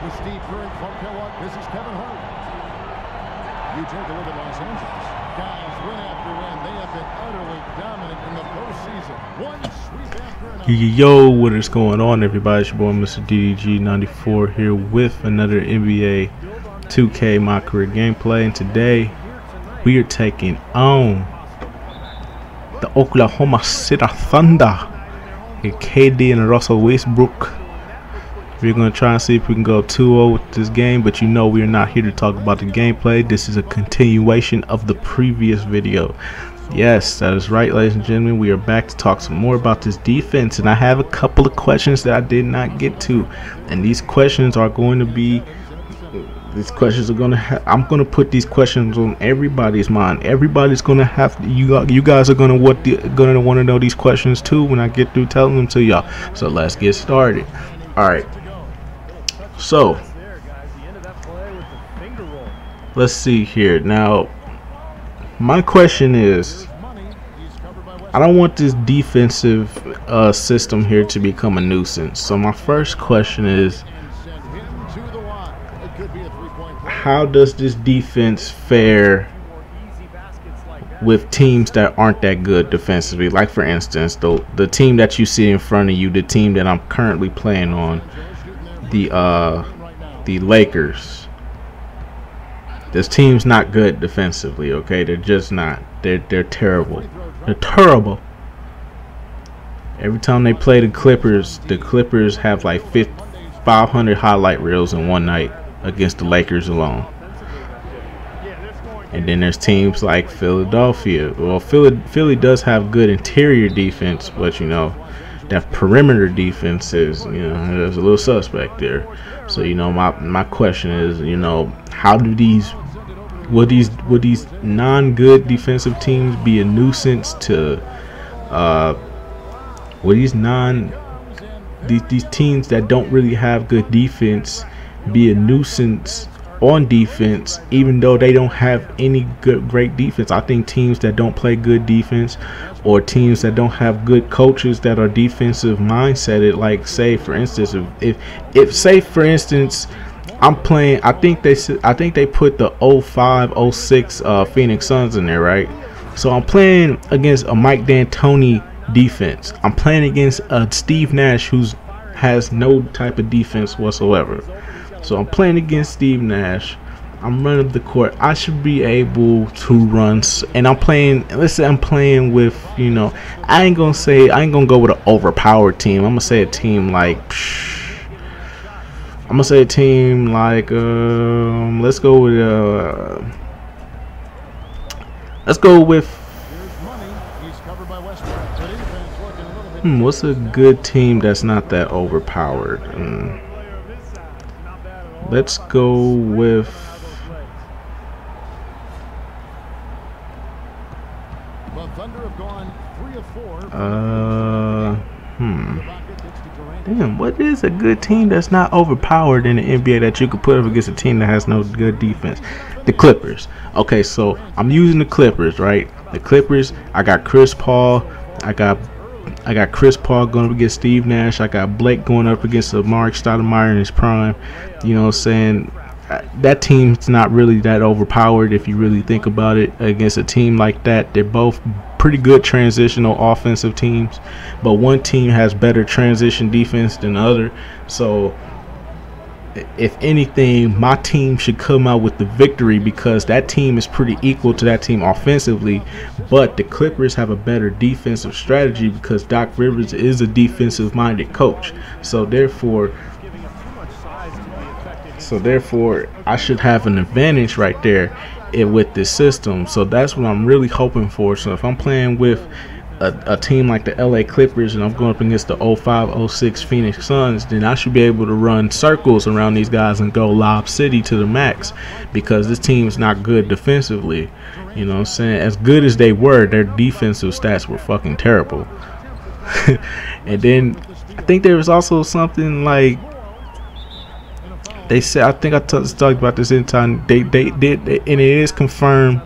with Steve Curran from Kellogg. This is Kevin Hart. You take a look at Los Angeles. Guys, win after win, they have been utterly dominant in the postseason. One sweep after another. Yo, what is going on, everybody? It's your boy, Mr. DDG94 here with another NBA 2K My Career gameplay, and today we are taking on the Oklahoma City Thunder and KD and Russell Westbrook. We're going to try and see if we can go 2-0 with this game, but you know we are not here to talk about the gameplay. This is a continuation of the previous video. Yes, that is right, ladies and gentlemen. We are back to talk some more about this defense, and I have a couple of questions that I did not get to, and these questions are going to be I'm going to put these questions on everybody's mind. Everybody's going to have you guys are going to want to know these questions too when I get through telling them to y'all. So let's get started. All right. So let's see here. Now, my question is, I don't want this defensive system here to become a nuisance. So my first question is, how does this defense fare with teams that aren't that good defensively? Like, for instance, the team that you see in front of you, the team that I'm currently playing on, the Lakers. This team's not good defensively, okay? They're just not. They're terrible. They're terrible. Every time they play the Clippers have like 500 highlight reels in one night against the Lakers alone. And then there's teams like Philadelphia. Well, Philly does have good interior defense, but you know, that perimeter defense is, you know, there's a little suspect there. So, you know, my question is, you know, how do these would these non-good defensive teams be a nuisance to would these teams that don't really have good defense be a nuisance on defense, even though they don't have any great defense? I think teams that don't play good defense, or teams that don't have good coaches that are defensive mindseted, like, say for instance, if say for instance I'm playing, I think they put the 05-06 Phoenix Suns in there, right? So I'm playing against a Mike D'Antoni defense. I'm playing against a Steve Nash who has no type of defense whatsoever. So I'm playing against Steve Nash. I'm running the court. I should be able to run. And I'm playing. Let's say I'm playing with, you know, I ain't gonna go with an overpowered team. I'm gonna say a team like. Let's go with. What's a good team that's not that overpowered? Let's go with damn, what is a good team that's not overpowered in the NBA that you could put up against a team that has no good defense? The Clippers. Okay, so I'm using the Clippers, right? The Clippers, I got Chris Paul, I got Chris Paul going up against Steve Nash. I got Blake going up against Mark Stoudemire in his prime. You know what I'm saying? That team's not really that overpowered if you really think about it. Against a team like that, they're both pretty good transitional offensive teams, but one team has better transition defense than the other. So if anything, my team should come out with the victory because that team is pretty equal to that team offensively, but the Clippers have a better defensive strategy because Doc Rivers is a defensive minded coach. So therefore I should have an advantage right there with this system. So that's what I'm really hoping for. So if I'm playing with a team like the LA Clippers and I'm going up against the 05-06 Phoenix Suns, then I should be able to run circles around these guys and go Lob City to the max, because this team's not good defensively. You know what I'm saying? As good as they were, their defensive stats were fucking terrible. And then I think there was also something like they said, I think I talked about this in time, they did, and it is confirmed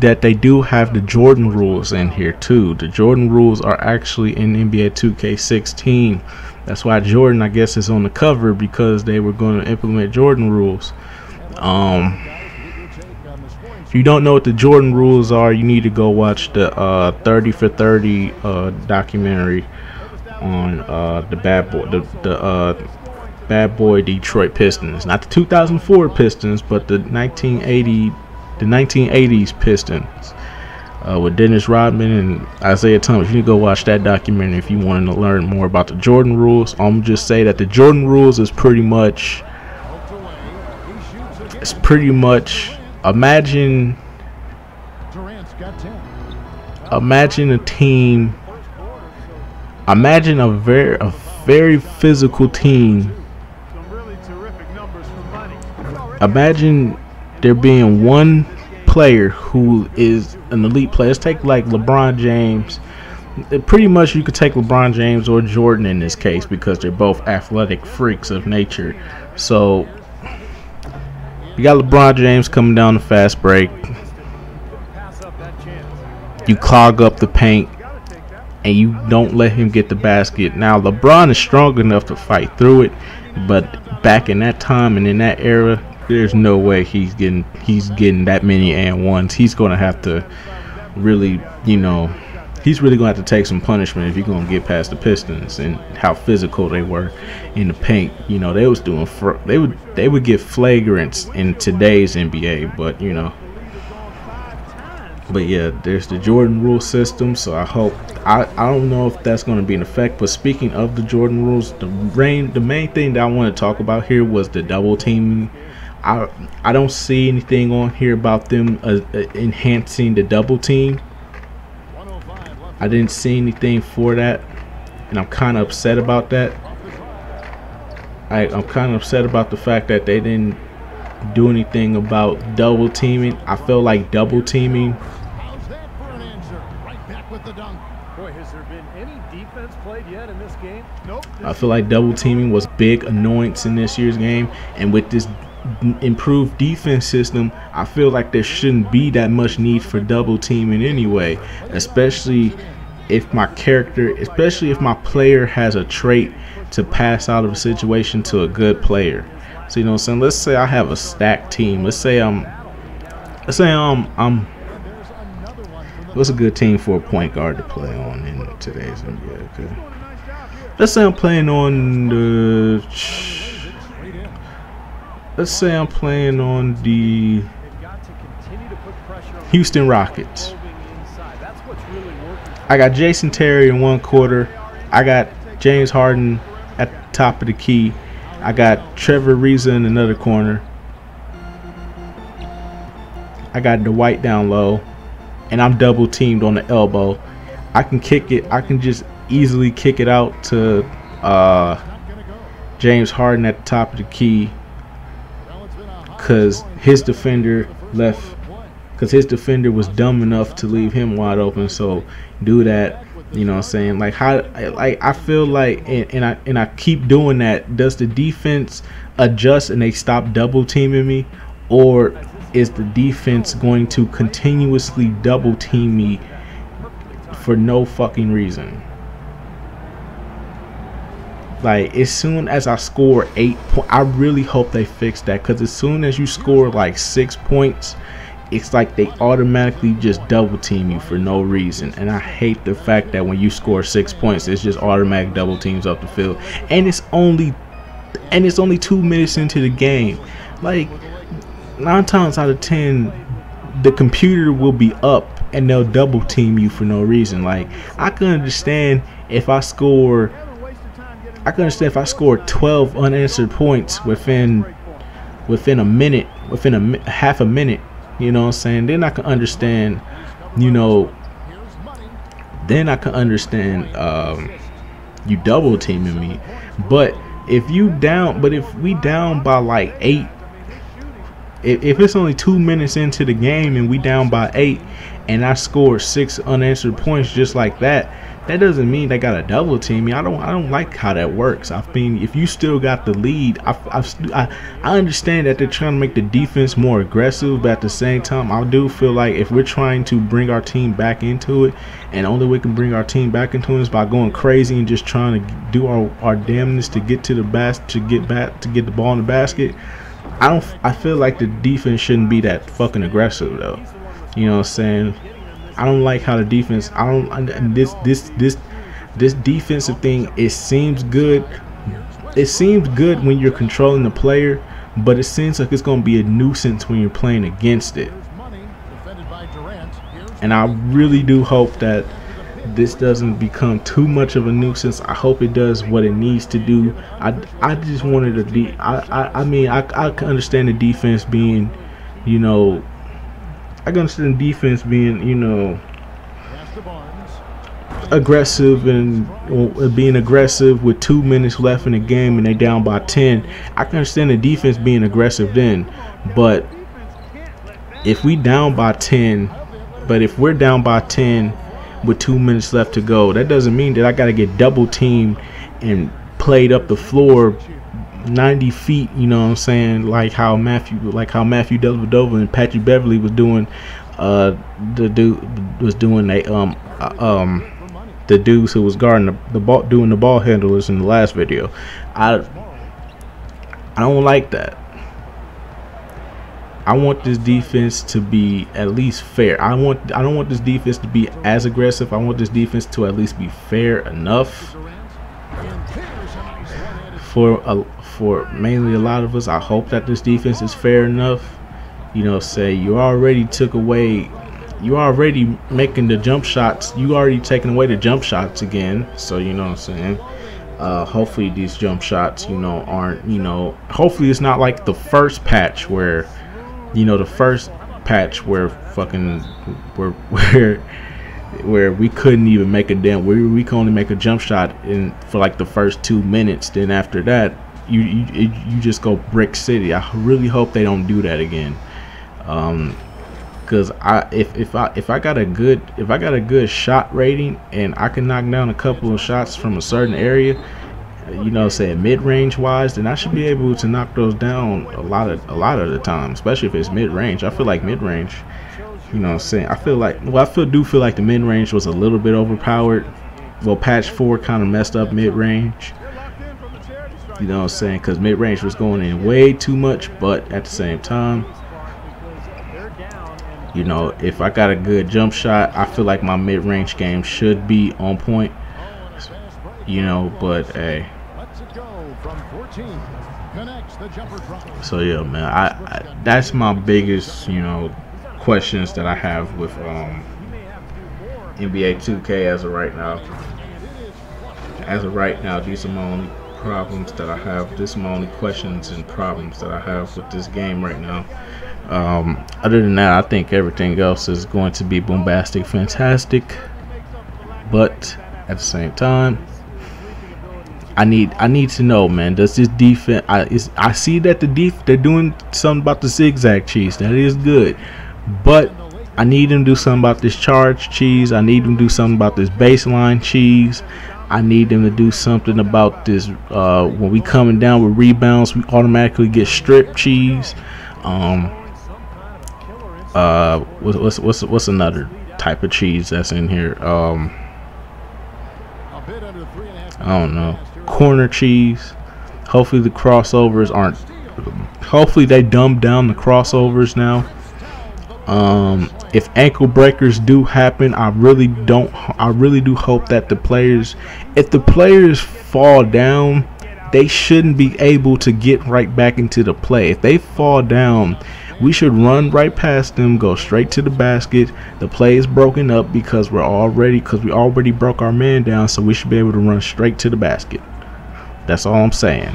that they do have the Jordan rules in here too. The Jordan rules are actually in NBA 2K16. That's why Jordan, I guess, is on the cover, because they were going to implement Jordan rules. If you don't know what the Jordan rules are, you need to go watch the 30 for 30 documentary on the Bad Boy Detroit Pistons. Not the 2004 Pistons, but the 1980s Pistons. With Dennis Rodman and Isaiah Thomas. You need to go watch that documentary if you want to learn more about the Jordan rules. I'm just say that the Jordan rules is pretty much imagine a team, imagine a very physical team. Imagine there being one player who is an elite player. Let's take like LeBron James. Pretty much you could take LeBron James or Jordan in this case, because they're both athletic freaks of nature. So you got LeBron James coming down the fast break. You clog up the paint and you don't let him get the basket. Now LeBron is strong enough to fight through it, but back in that time and in that era, there's no way he's getting that many and ones. He's going to have to really, he's really going to have to take some punishment if you're going to get past the Pistons and how physical they were in the paint. They was doing they would get flagrants in today's NBA, but yeah, there's the Jordan rule system. So I hope, I don't know if that's going to be in effect, but speaking of the Jordan rules, the main thing that I want to talk about here was the double teaming. I don't see anything on here about them enhancing the double team. I didn't see anything for that, and I'm kind of upset about that. I'm kind of upset about the fact that they didn't do anything about double teaming. I feel like double teaming. I feel like double teaming was a big annoyance in this year's game, and with this improved defense system, I feel like there shouldn't be that much need for double teaming anyway, especially if my player has a trait to pass out of a situation to a good player. So what I'm saying, let's say I have a stacked team. Let's say what's a good team for a point guard to play on in today's NBA? Okay, let's say I'm playing on the Houston Rockets. I got Jason Terry in one quarter. I got James Harden at the top of the key. I got Trevor Ariza in another corner. I got Dwight down low, and I'm double teamed on the elbow. I can kick it. I can just easily kick it out to James Harden at the top of the key, because his defender was dumb enough to leave him wide open. So do that. You know what I'm saying? Like I feel like, and I keep doing that. Does the defense adjust and they stop double teaming me, or is the defense going to continuously double team me for no fucking reason? Like, as soon as I score 8 points, I really hope they fix that, because as soon as you score like 6 points, it's like they automatically just double team you for no reason. And I hate the fact that when you score 6 points, it's just automatic double teams up the field, and it's only 2 minutes into the game. Like, 9 times out of 10, the computer will be up and they'll double team you for no reason. Like, I can understand if I score 12 unanswered points within a minute, half a minute, you know what I'm saying? Then I can understand, you double teaming me. But if we down by like 8, if it's only 2 minutes into the game and we down by 8 and I score 6 unanswered points just like that, that doesn't mean they got to double team me. I don't like how that works. I mean, if you still got the lead, I understand that they're trying to make the defense more aggressive, but at the same time, I do feel like if we're trying to bring our team back into it, and the only way we can bring our team back into it is by going crazy and just trying to do our damnness to get to the to get the ball in the basket. I feel like the defense shouldn't be that fucking aggressive though. You know what I'm saying? I don't like how the defense. This defensive thing. It seems good. It seems good when you're controlling the player, but it seems like it's going to be a nuisance when you're playing against it. And I really do hope that this doesn't become too much of a nuisance. I hope it does what it needs to do. I just wanted to I mean I can understand the defense being, you know, I can understand the defense being, you know, aggressive and being aggressive with 2 minutes left in the game and they down by 10. I can understand the defense being aggressive then, but if we're down by 10 with 2 minutes left to go, that doesn't mean that I got to get double teamed and played up the floor 90 feet, you know what I'm saying, like how Matthew Dellavedova and Patrick Beverly was doing. The dude was doing the dudes who was guarding the ball, doing the ball handlers in the last video. I don't like that. I want this defense to be at least fair. I don't want this defense to be as aggressive. I want this defense to at least be fair enough. For mainly a lot of us, I hope that this defense is fair enough. You know, say you already took away, you already making the jump shots, you already taking away the jump shots again. So you know what I'm saying. Hopefully these jump shots, you know, aren't, you know, hopefully it's not like the first patch where, you know, the first patch where fucking where we couldn't even make a damn, where we could only make a jump shot in for like the first 2 minutes. Then after that, you just go brick city. I really hope they don't do that again. Because if I got a good shot rating and I can knock down a couple of shots from a certain area, you know, say mid-range wise, then I should be able to knock those down a lot of the time, especially if it's mid-range. I feel like mid-range, you know what I'm saying, I feel like the mid-range was a little bit overpowered. Well, patch 4 kind of messed up mid-range, you know what I'm saying, because mid-range was going in way too much. But at the same time, you know, if I got a good jump shot, I feel like my mid-range game should be on point, you know. But hey, so yeah, man, I that's my biggest, you know, questions that I have with NBA 2K as of right now. These are my only problems that I have. This is my only questions and problems that I have with this game right now. Other than that, I think everything else is going to be bombastic, fantastic. But at the same time, I need to know, man, does this defense, I see that they're doing something about the zigzag cheese. That is good. But I need them to do something about this charge cheese. I need them to do something about this baseline cheese. I need them to do something about this when we coming down with rebounds, we automatically get strip cheese. What's another type of cheese that's in here? I don't know. Corner cheese. Hopefully the crossovers aren't. Hopefully they dumb down the crossovers now. If ankle breakers do happen, I really do hope that if the players fall down, they shouldn't be able to get right back into the play. If they fall down, we should run right past them, go straight to the basket. The play is broken up because we already broke our man down, so we should be able to run straight to the basket. That's all I'm saying.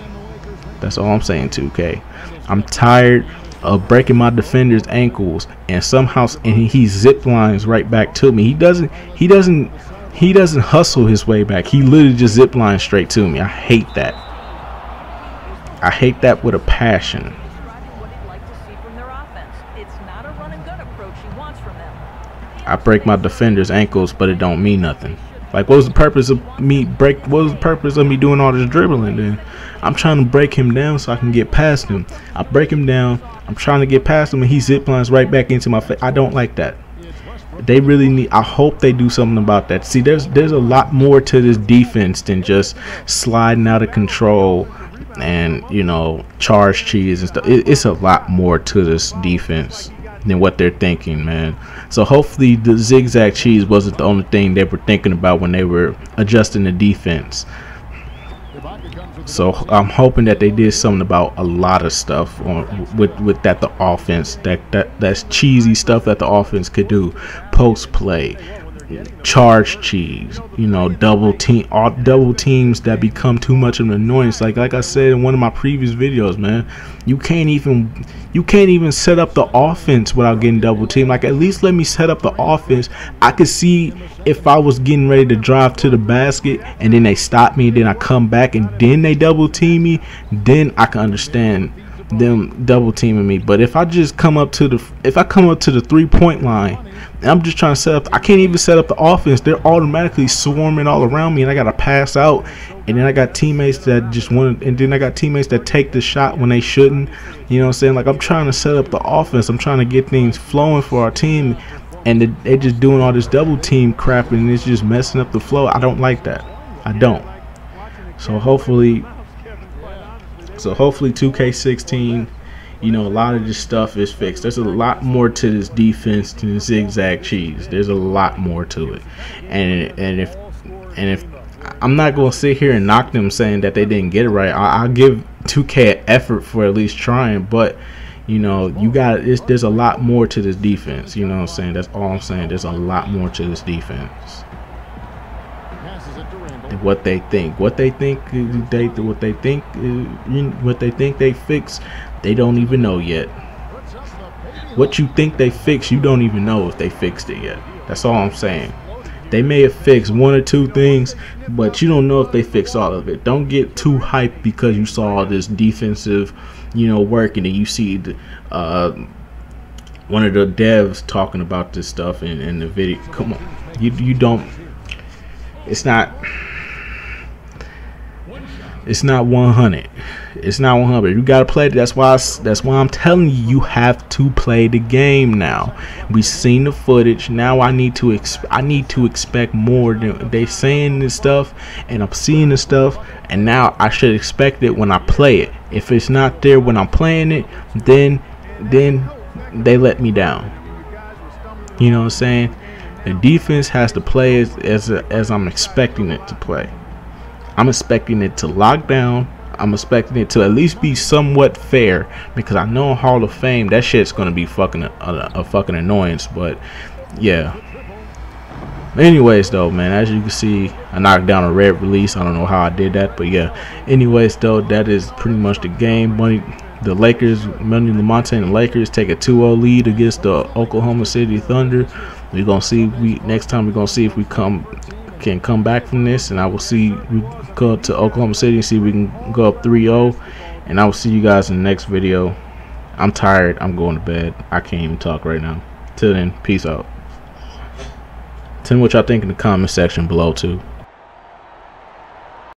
That's all I'm saying, 2K. I'm tired of breaking my defender's ankles and somehow he zip lines right back to me. He doesn't hustle his way back. He literally just zip lines straight to me. I hate that. I hate that with a passion. I break my defender's ankles, but it don't mean nothing. Like, what was the purpose of me what was the purpose of me doing all this dribbling then? I'm trying to break him down so I can get past him. I break him down, I'm trying to get past him, and he ziplines right back into my face. I don't like that. They really need, I hope they do something about that. See, there's a lot more to this defense than just sliding out of control and, you know, charge cheese and stuff. It's a lot more to this defense than what they're thinking, man. So hopefully the zigzag cheese wasn't the only thing they were thinking about when they were adjusting the defense. So I'm hoping that they did something about a lot of stuff with that the offense, that's cheesy stuff that the offense could do. Post play, charge cheese, you know, double teams that become too much of an annoyance. Like I said in one of my previous videos, man, you can't even set up the offense without getting double teamed. Like, at least let me set up the offense. I could see if I was getting ready to drive to the basket and then they stop me, and then I come back and then they double team me, then I can understand them double teaming me. But if I just come up to the 3-point line and I'm just trying to set up, I can't even set up the offense. They're automatically swarming all around me, and I gotta pass out, and then I got teammates that just want, and then I got teammates that take the shot when they shouldn't. You know what I'm saying? Like, I'm trying to set up the offense, I'm trying to get things flowing for our team, and they just doing all this double team crap, and it's just messing up the flow. I don't like that. I don't. So hopefully 2K16, you know, a lot of this stuff is fixed. There's a lot more to this defense than zigzag cheese. There's a lot more to it, and if I'm not gonna sit here and knock them saying that they didn't get it right. I'll give 2K an effort for at least trying, but you know, there's a lot more to this defense. You know what I'm saying? That's all I'm saying. There's a lot more to this defense. What they think they fix, they don't even know yet. What you think they fixed, you don't even know if they fixed it yet. That's all I'm saying. They may have fixed one or two things, but you don't know if they fixed all of it. Don't get too hyped because you saw all this defensive, you know, work, and then you see one of the devs talking about this stuff in the video. Come on, you don't. It's not 100. It's not 100. You gotta play it. That's why I'm telling you, you have to play the game now. We've seen the footage. Now I need to expect more than they saying this stuff, and I'm seeing the stuff, and now I should expect it when I play it. If it's not there when I'm playing it, then they let me down. You know what I'm saying? The defense has to play as I'm expecting it to play. I'm expecting it to lock down. I'm expecting it to at least be somewhat fair, because I know in Hall of Fame that shit's gonna be a fucking annoyance. But yeah. Anyways though, man, as you can see, I knocked down a red release. I don't know how I did that, but yeah. Anyways though, that is pretty much the game. The Lakers, Money Lamonte and the Lakers take a 2-0 lead against the Oklahoma City Thunder. We're gonna see. Next time we're gonna see if we can come back from this, and I will see. We go to Oklahoma City and see if we can go up 3-0. And I will see you guys in the next video. I'm tired. I'm going to bed. I can't even talk right now. Till then, peace out. Tell me what y'all think in the comment section below too.